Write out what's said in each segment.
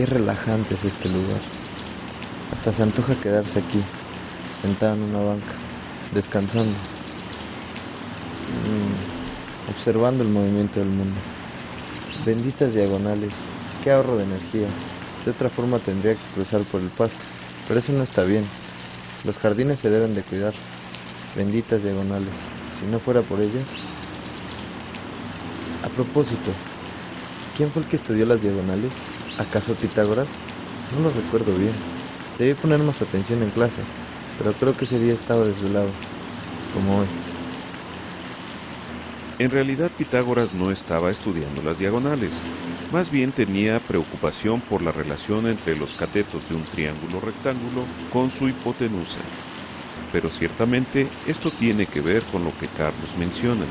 Qué relajante es este lugar. Hasta se antoja quedarse aquí, sentado en una banca, descansando, observando el movimiento del mundo. Benditas diagonales, qué ahorro de energía. De otra forma tendría que cruzar por el pasto, pero eso no está bien. Los jardines se deben de cuidar. Benditas diagonales, si no fuera por ellas. A propósito, ¿quién fue el que estudió las diagonales? ¿Acaso Pitágoras? No lo recuerdo bien. Debí poner más atención en clase, pero creo que ese día estaba desvelado, como hoy. En realidad Pitágoras no estaba estudiando las diagonales, más bien tenía preocupación por la relación entre los catetos de un triángulo rectángulo con su hipotenusa. Pero ciertamente esto tiene que ver con lo que Carlos menciona.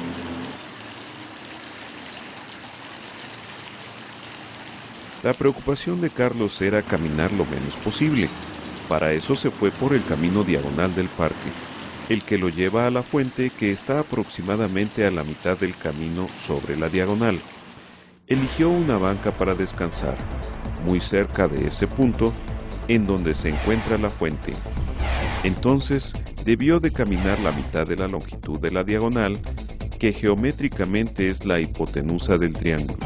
La preocupación de Carlos era caminar lo menos posible. Para eso se fue por el camino diagonal del parque, el que lo lleva a la fuente que está aproximadamente a la mitad del camino sobre la diagonal. Eligió una banca para descansar, muy cerca de ese punto en donde se encuentra la fuente. Entonces, debió de caminar la mitad de la longitud de la diagonal, que geométricamente es la hipotenusa del triángulo.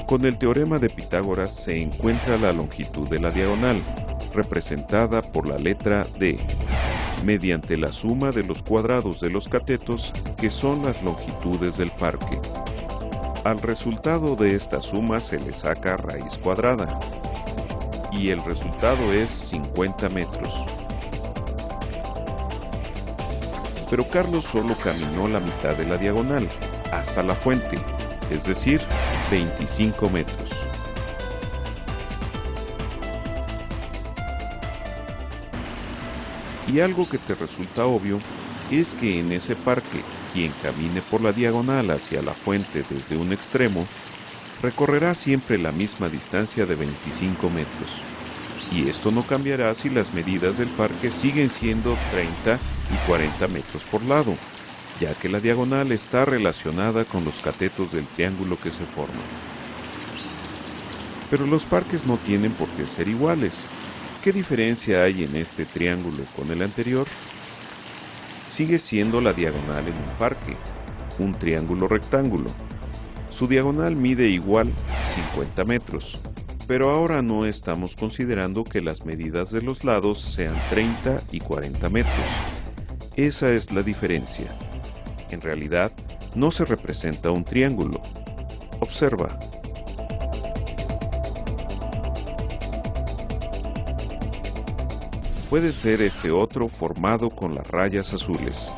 Con el teorema de Pitágoras se encuentra la longitud de la diagonal, representada por la letra D, mediante la suma de los cuadrados de los catetos, que son las longitudes del parque. Al resultado de esta suma se le saca raíz cuadrada, y el resultado es 50 metros. Pero Carlos solo caminó la mitad de la diagonal, hasta la fuente, es decir, 25 metros. Y algo que te resulta obvio es que en ese parque, quien camine por la diagonal hacia la fuente desde un extremo, recorrerá siempre la misma distancia de 25 metros. Y esto no cambiará si las medidas del parque siguen siendo 30 y 40 metros por lado, ya que la diagonal está relacionada con los catetos del triángulo que se forman. Pero los parques no tienen por qué ser iguales. ¿Qué diferencia hay en este triángulo con el anterior? Sigue siendo la diagonal en un parque, un triángulo rectángulo. Su diagonal mide igual 50 metros, pero ahora no estamos considerando que las medidas de los lados sean 30 y 40 metros. Esa es la diferencia. En realidad, no se representa un triángulo. Observa. Puede ser este otro formado con las rayas azules,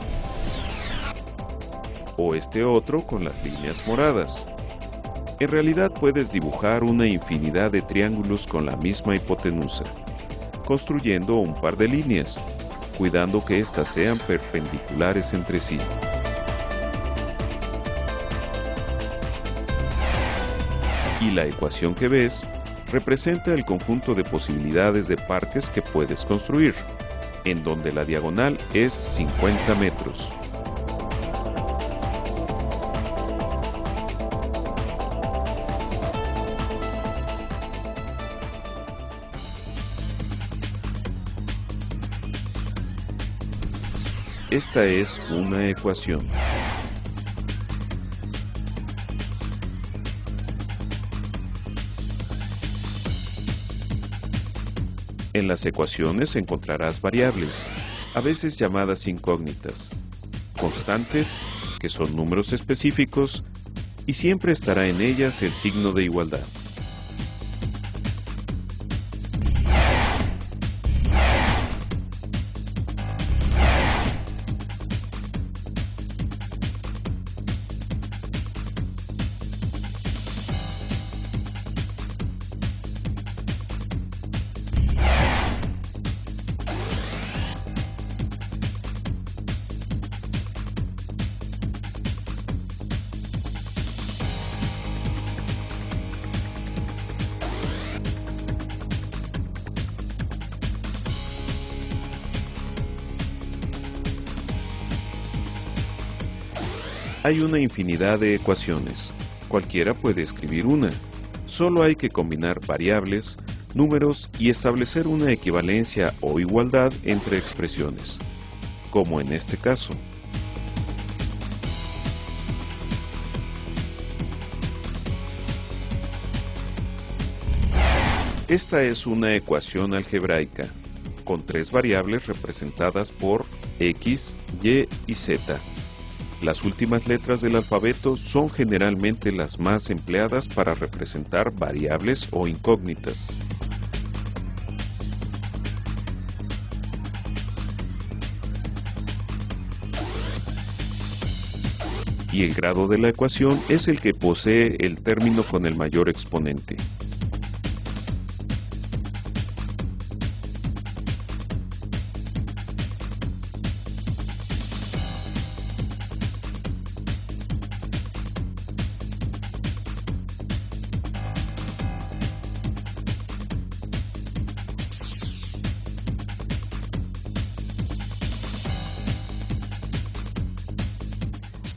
o este otro con las líneas moradas. En realidad puedes dibujar una infinidad de triángulos con la misma hipotenusa, construyendo un par de líneas, cuidando que éstas sean perpendiculares entre sí. Y la ecuación que ves representa el conjunto de posibilidades de parques que puedes construir, en donde la diagonal es 50 metros. Esta es una ecuación. En las ecuaciones encontrarás variables, a veces llamadas incógnitas, constantes, que son números específicos, y siempre estará en ellas el signo de igualdad. Hay una infinidad de ecuaciones. Cualquiera puede escribir una. Solo hay que combinar variables, números y establecer una equivalencia o igualdad entre expresiones, como en este caso. Esta es una ecuación algebraica, con tres variables representadas por x, y y z. Las últimas letras del alfabeto son generalmente las más empleadas para representar variables o incógnitas. Y el grado de la ecuación es el que posee el término con el mayor exponente.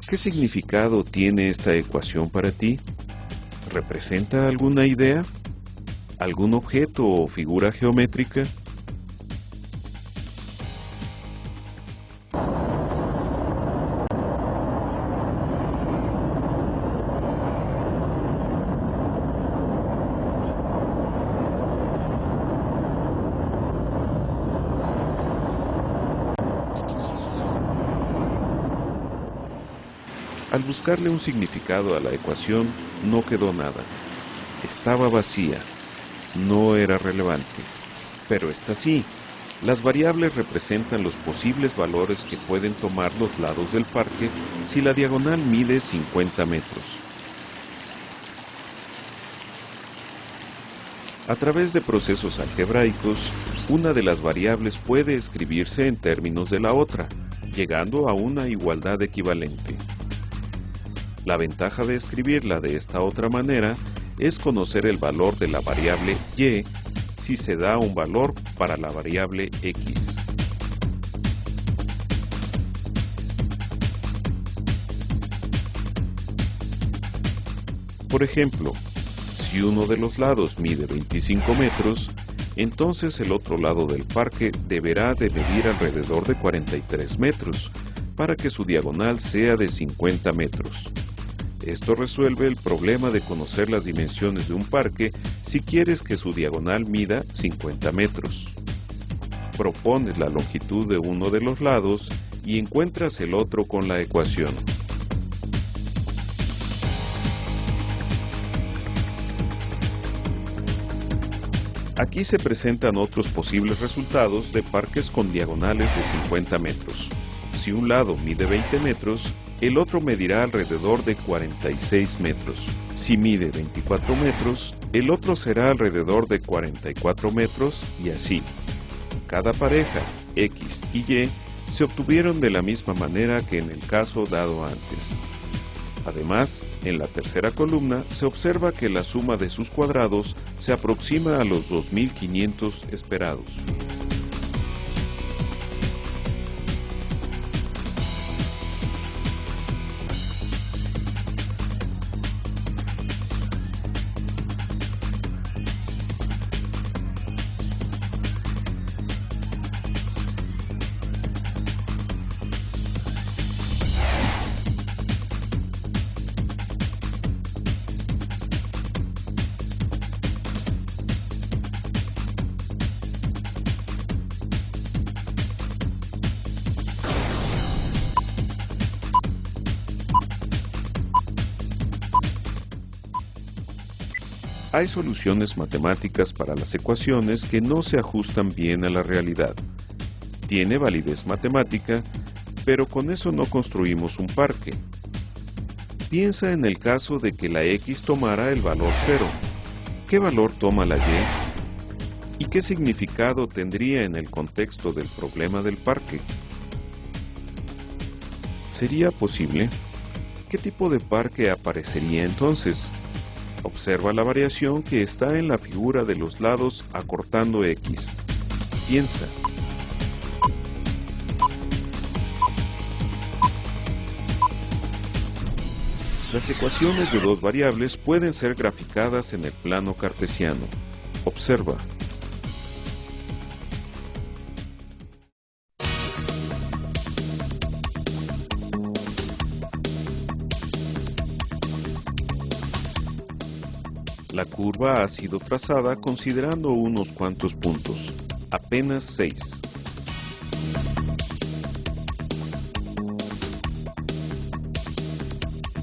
¿Qué significado tiene esta ecuación para ti? ¿Representa alguna idea? ¿Algún objeto o figura geométrica? Al buscarle un significado a la ecuación, no quedó nada. Estaba vacía, no era relevante. Pero esta sí, las variables representan los posibles valores que pueden tomar los lados del parque si la diagonal mide 50 metros. A través de procesos algebraicos, una de las variables puede escribirse en términos de la otra, llegando a una igualdad equivalente. La ventaja de escribirla de esta otra manera es conocer el valor de la variable y si se da un valor para la variable x. Por ejemplo, si uno de los lados mide 25 metros, entonces el otro lado del parque deberá de medir alrededor de 43 metros, para que su diagonal sea de 50 metros. Esto resuelve el problema de conocer las dimensiones de un parque si quieres que su diagonal mida 50 metros. Propones la longitud de uno de los lados y encuentras el otro con la ecuación. Aquí se presentan otros posibles resultados de parques con diagonales de 50 metros. Si un lado mide 20 metros, el otro medirá alrededor de 46 metros. Si mide 24 metros, el otro será alrededor de 44 metros y así. Cada pareja, X y Y, se obtuvieron de la misma manera que en el caso dado antes. Además, en la tercera columna se observa que la suma de sus cuadrados se aproxima a los 2500 esperados. Hay soluciones matemáticas para las ecuaciones que no se ajustan bien a la realidad. Tiene validez matemática, pero con eso no construimos un parque. Piensa en el caso de que la X tomara el valor 0. ¿Qué valor toma la Y? ¿Y qué significado tendría en el contexto del problema del parque? ¿Sería posible? ¿Qué tipo de parque aparecería entonces? Observa la variación que está en la figura de los lados acortando X. Piensa. Las ecuaciones de dos variables pueden ser graficadas en el plano cartesiano. Observa. La curva ha sido trazada considerando unos cuantos puntos, apenas 6.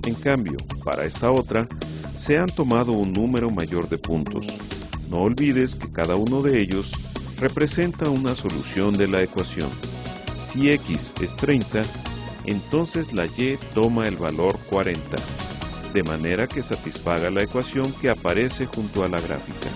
En cambio, para esta otra, se han tomado un número mayor de puntos. No olvides que cada uno de ellos representa una solución de la ecuación. Si x es 30, entonces la y toma el valor 40, de manera que satisfaga la ecuación que aparece junto a la gráfica.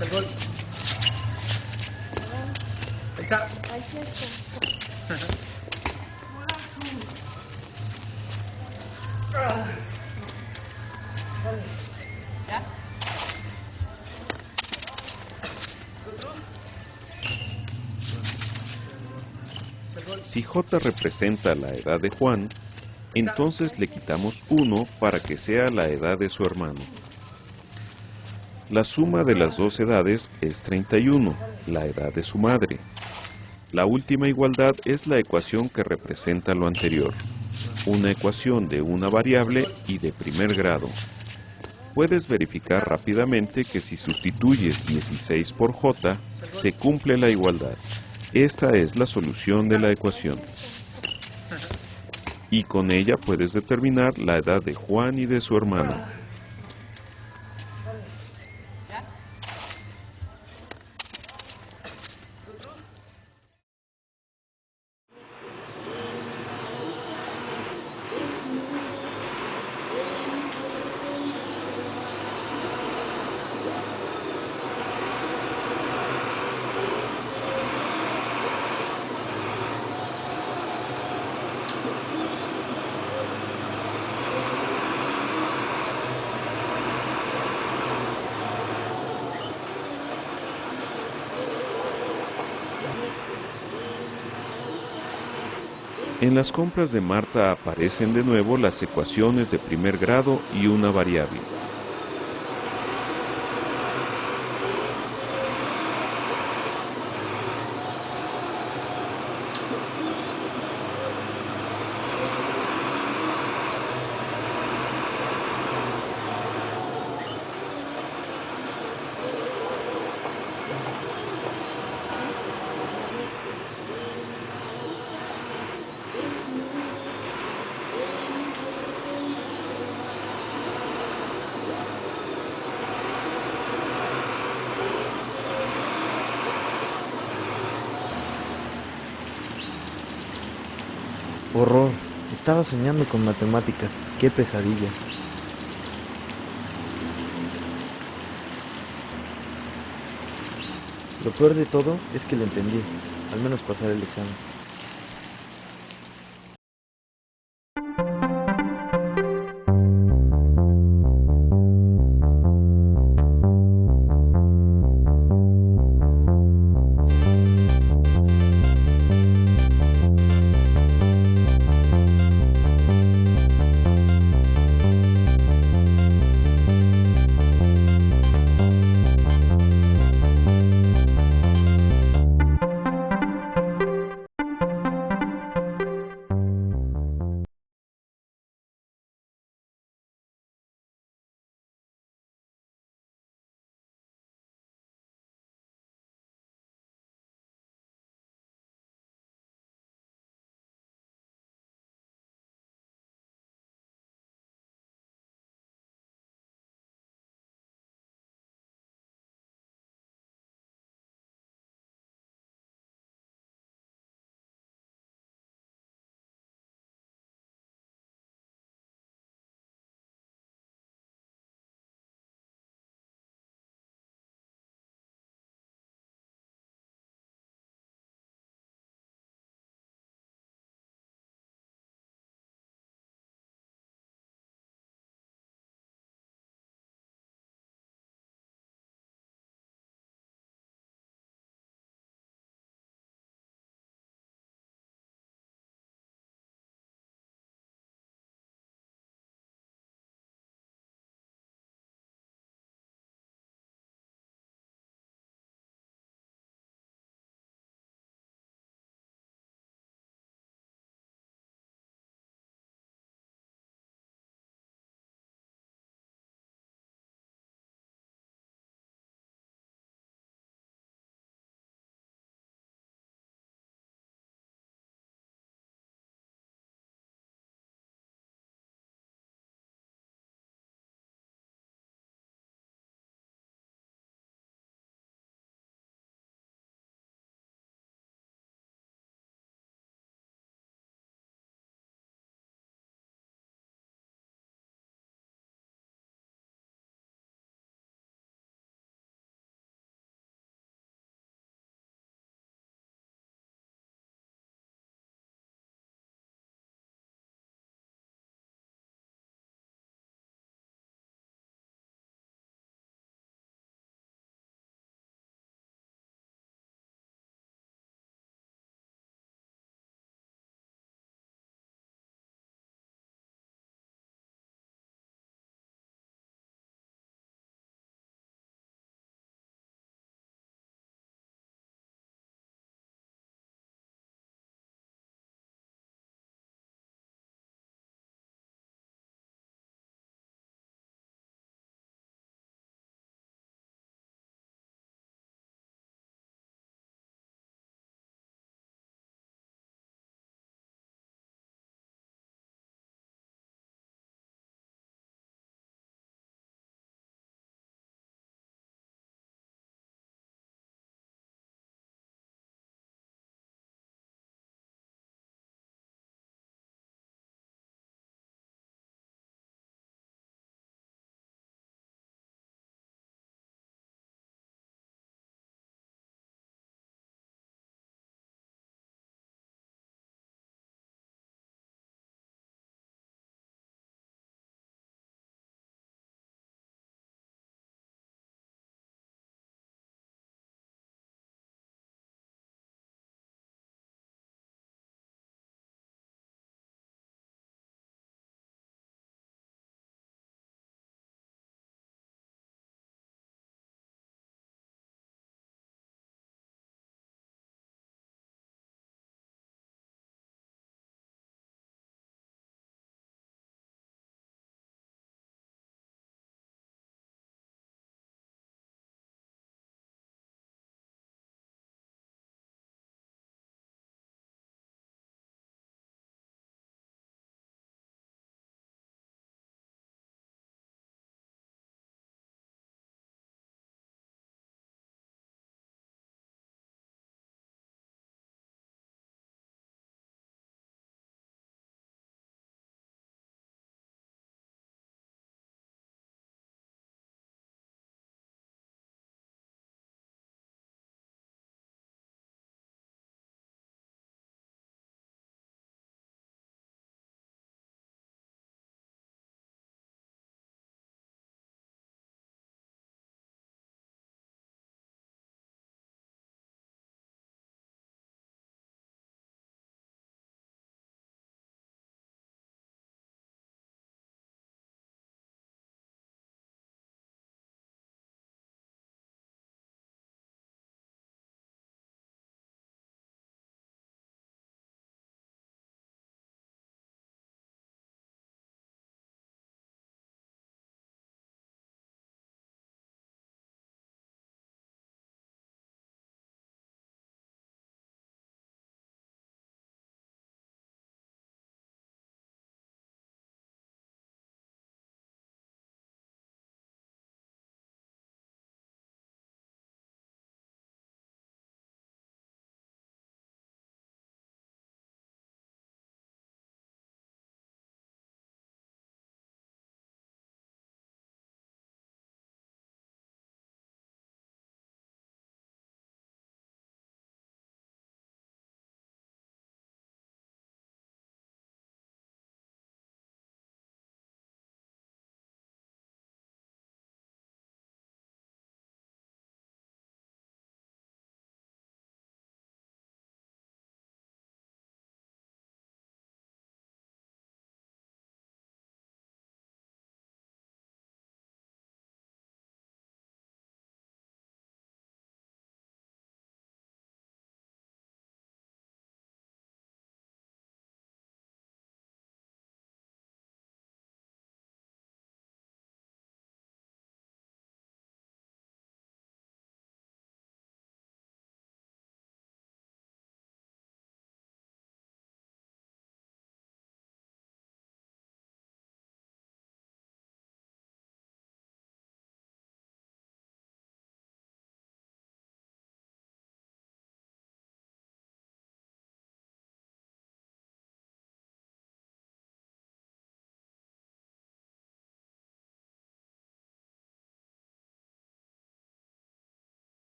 El gol. Ahí está. Si J representa la edad de Juan, entonces le quitamos 1 para que sea la edad de su hermano. La suma de las dos edades es 31, la edad de su madre. La última igualdad es la ecuación que representa lo anterior, una ecuación de una variable y de primer grado. Puedes verificar rápidamente que si sustituyes 16 por J, se cumple la igualdad. Esta es la solución de la ecuación. Y con ella puedes determinar la edad de Juan y de su hermano. En las compras de Marta aparecen de nuevo las ecuaciones de primer grado y una variable. Horror, estaba soñando con matemáticas, qué pesadilla. Lo peor de todo es que lo entendí, al menos pasar el examen.